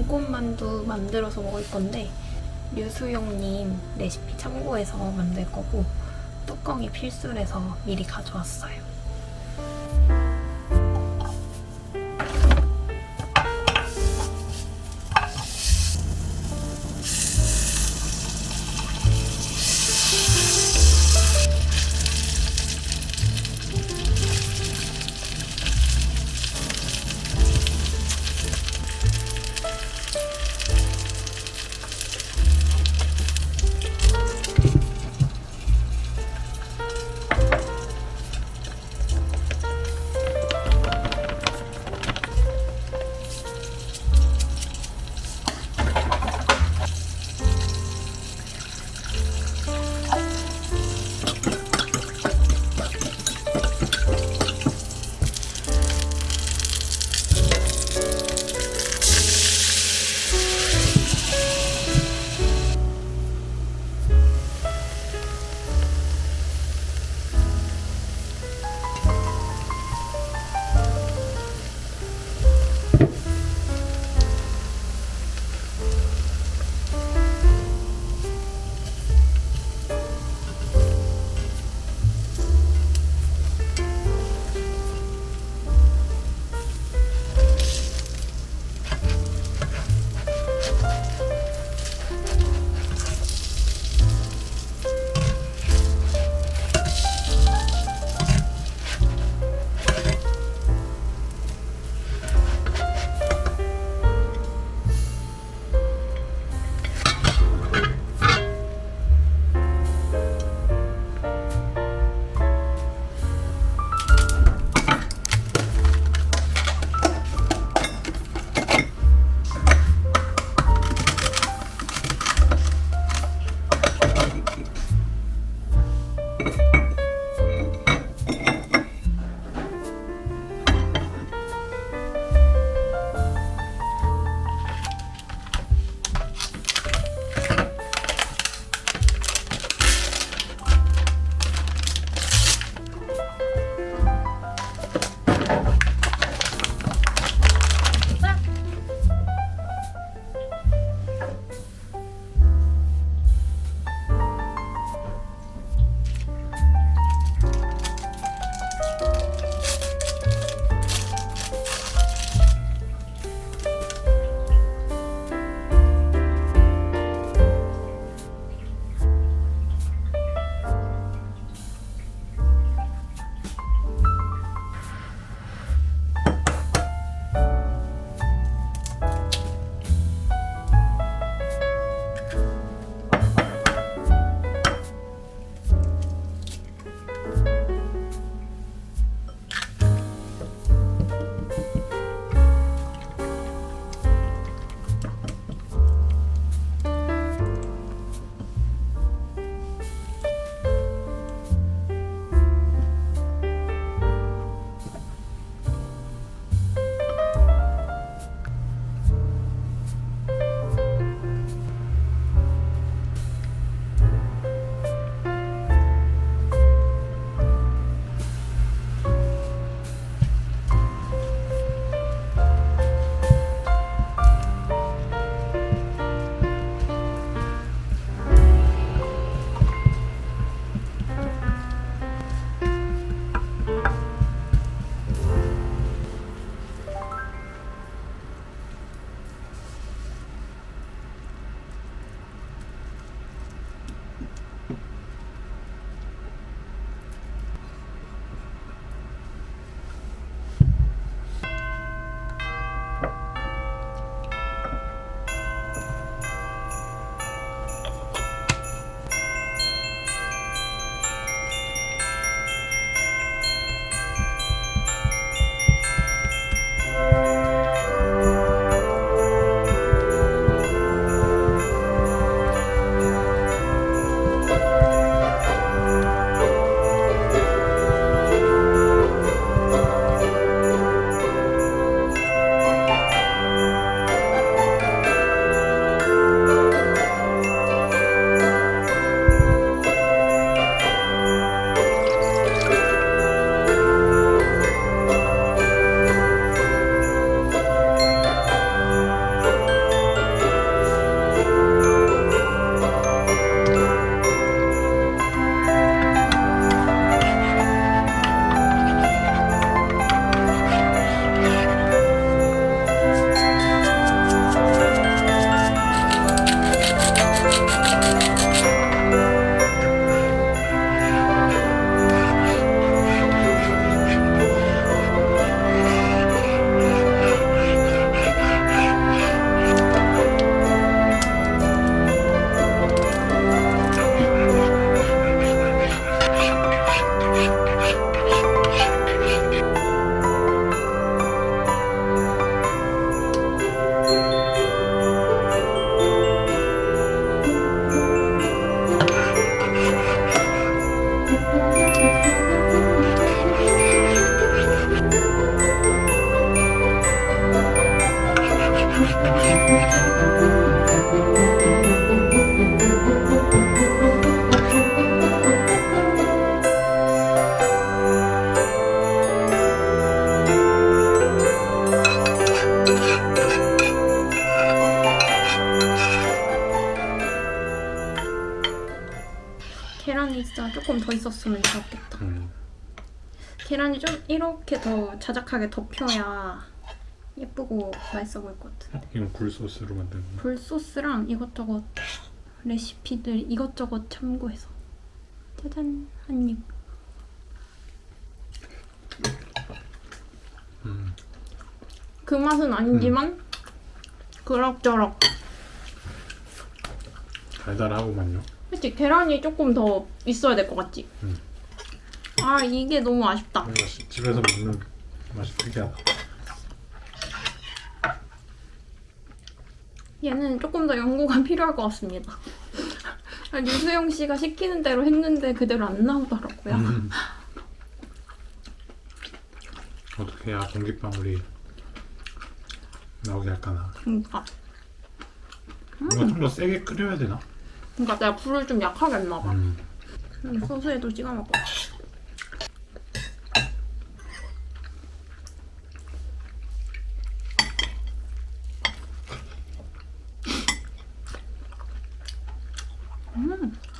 콩고만두 만들어서 먹을 건데 류수용님 레시피 참고해서 만들 거고 뚜껑이 필수래서 미리 가져왔어요. 계란이 진짜 조금 더 있었으면 좋았겠다. 계란이 좀 이렇게 더 자작하게 덮여야 예쁘고 맛있어 보일 것 같은데. 이건 굴소스로 만든 거. 굴소스랑 이것저것 레시피들 이것저것 참고해서. 짜잔, 한 입. 그 맛은 아니지만 그럭저럭. 달달하고만요. 그치, 계란이 조금 더 있어야 될 것 같지? 아, 이게 너무 아쉽다. 뭔가 집에서 먹는 맛이 특이하다. 얘는 조금 더 연구가 필요할 것 같습니다. 류수영 씨가 시키는 대로 했는데 그대로 안 나오더라고요. 어떻게 해야 공기방울이 나오게 할까나. 그러니까. 뭔가 좀 더 세게 끓여야 되나? 그러니까 내가 불을 좀 약하게 했나 봐. 소스에도 찍어 먹어.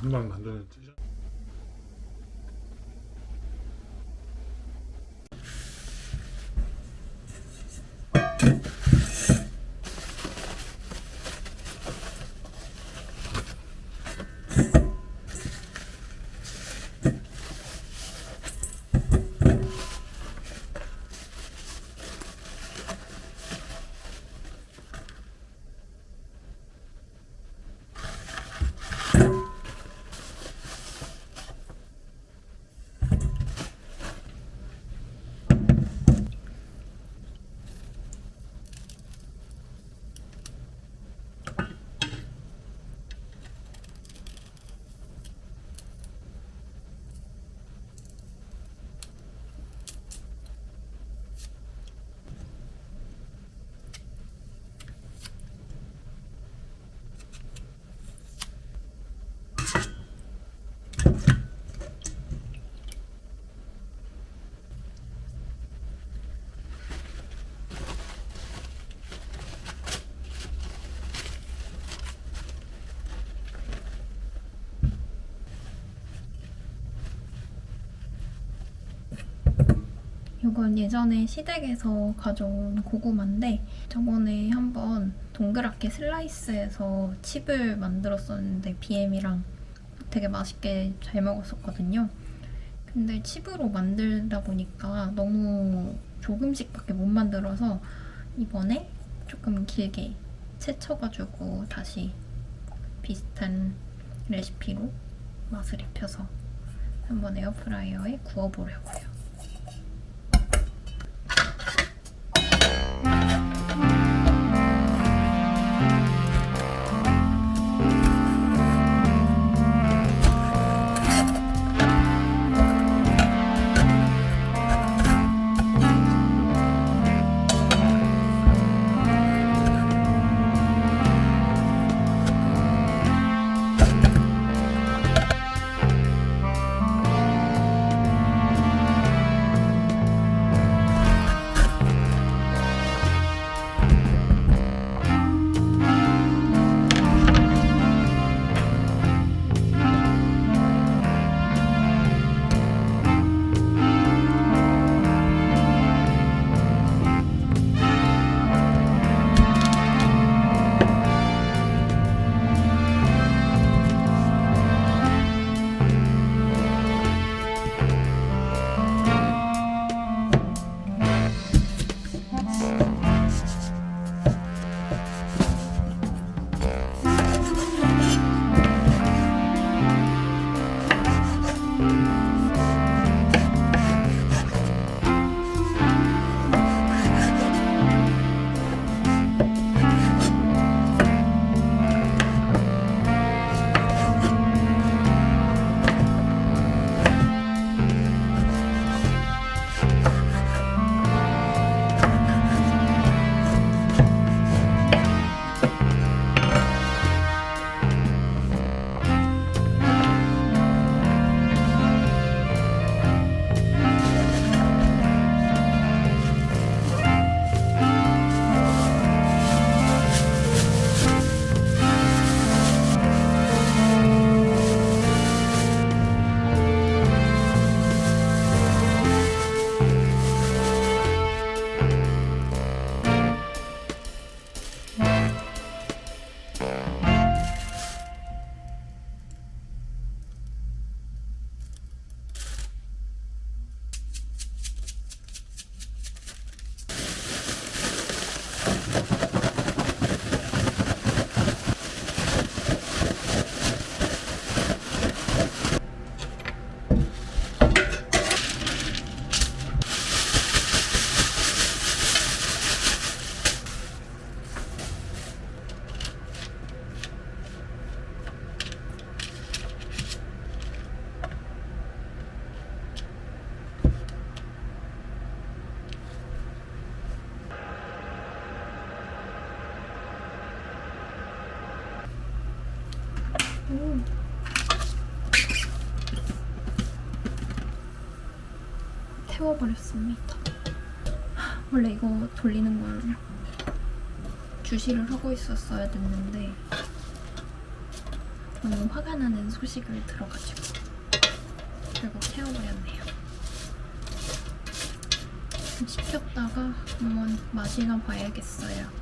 한번 만드는 찢어. 이건 예전에 시댁에서 가져온 고구마인데 저번에 한번 동그랗게 슬라이스해서 칩을 만들었었는데 BM이랑 되게 맛있게 잘 먹었었거든요. 근데 칩으로 만들다 보니까 너무 조금씩밖에 못 만들어서 이번에 조금 길게 채쳐가지고 다시 비슷한 레시피로 맛을 입혀서 한번 에어프라이어에 구워보려고요. 오. 태워버렸습니다. 원래 이거 돌리는 걸 주시를 하고 있었어야 됐는데 너무 화가 나는 소식을 들어가지고 결국 태워버렸네요. 식혔다가 한번 맛이나 봐야겠어요.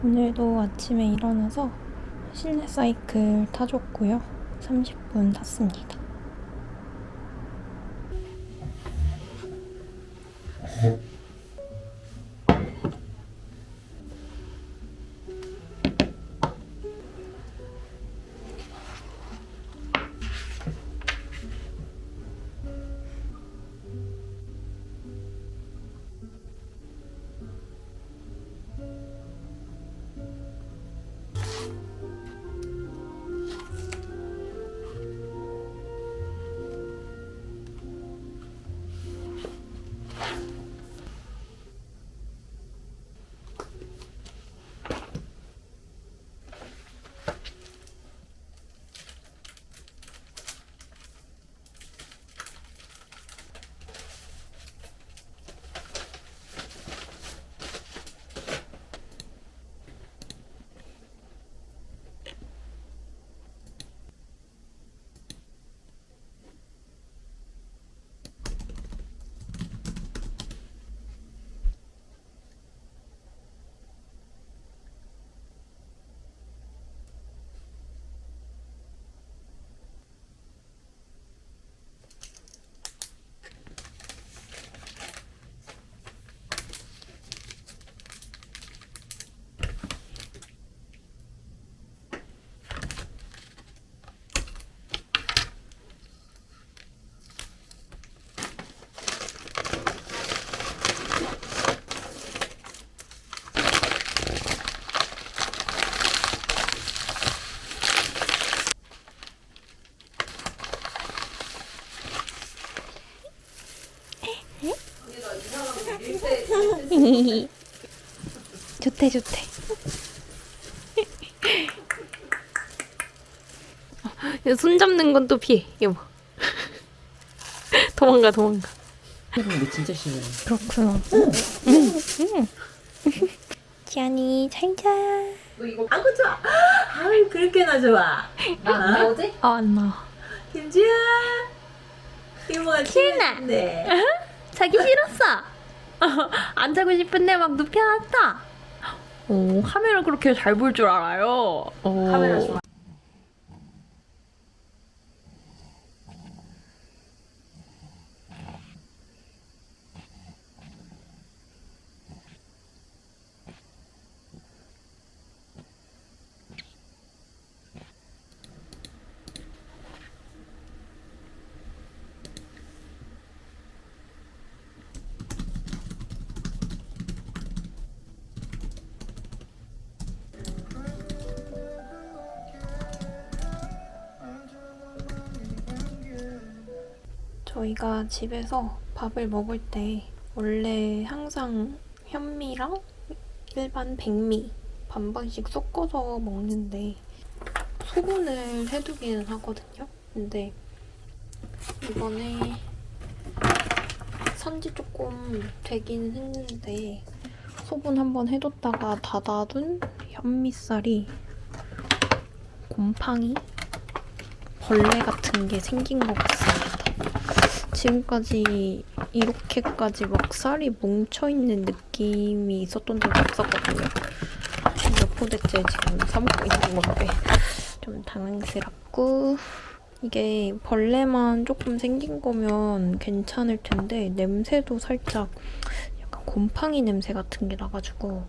오늘도 아침에 일어나서 실내 사이클 타줬고요. 30분 탔습니다. 좋대 좋대. 손 잡는 건 또 피해. 여보. 도망가. 근데 진짜 싫어요. 그렇구나. 지안이 잘 자. 아구 좋아. 아유 그렇게나 좋아. 뭐지? 안 나와. 김지아. 이모가 키나. 네. 자기 싫었어. 안 자고 싶은데 막 눕혀놨다. 오, 카메라 그렇게 잘 볼 줄 알아요. 오. 카메라 좋아. 저희가 집에서 밥을 먹을 때 원래 항상 현미랑 일반 백미 반반씩 섞어서 먹는데 소분을 해두기는 하거든요. 근데 이번에 산지 조금 되긴 했는데 소분 한번 해뒀다가 닫아둔 현미쌀이 곰팡이? 벌레 같은 게 생긴 것 같습니다. 지금까지 이렇게까지 막 쌀이 뭉쳐있는 느낌이 있었던 적이 없었거든요. 몇 포대째 지금 사먹고 있는 건데 좀 당황스럽고 이게 벌레만 조금 생긴 거면 괜찮을 텐데 냄새도 살짝 약간 곰팡이 냄새 같은 게 나가지고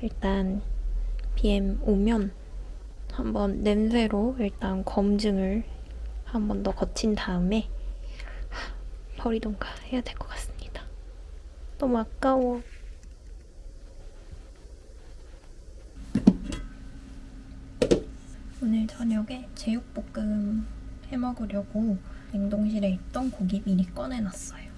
일단 BM 오면 한번 냄새로 일단 검증을 한 번 더 거친 다음에 버리던가 해야 될 것 같습니다. 너무 아까워. 오늘 저녁에 제육볶음 해먹으려고 냉동실에 있던 고기 미리 꺼내놨어요.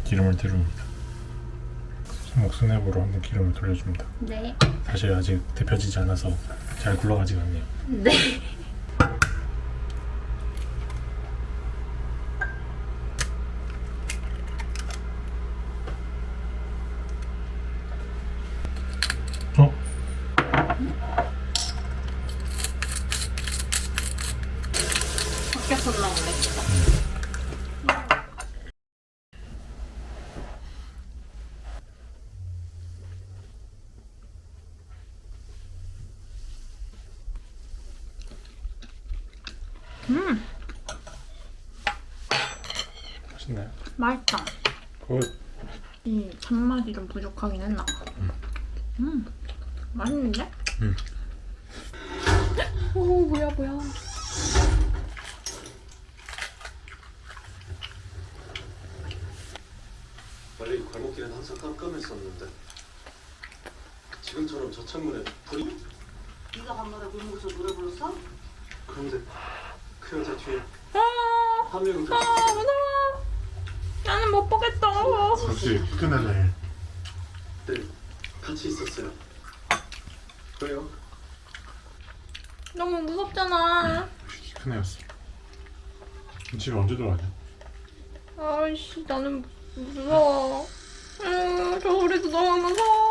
기름을 두릅니다. 손목 스냅으로 한번 기름을 돌려줍니다. 네. 사실 아직 데펴지지 않아서 잘 굴러가지가 않네요. 네. 어? 존나 오네. 맛있나요? 맛있다. 그 이 잔맛이 좀 부족하긴 했나 봐. 맛있는데? 오, 뭐야. 원래 이 골목길은 항상 깜깜했었는데 지금처럼 저 창문에 불이? 네가 간만에 골목에서 노래 불렀어? 그런데 그 여자 뒤에 아, 한 명이 아, 무서워. 나는 못 보겠다. 역시 큰 애네. 네, 같이 있었어요. 왜요? 너무 무섭잖아. 역시 큰 애였어. 집에 언제 들어가냐? 아이씨, 나는 무서워. 저 소리도 너무 무서워.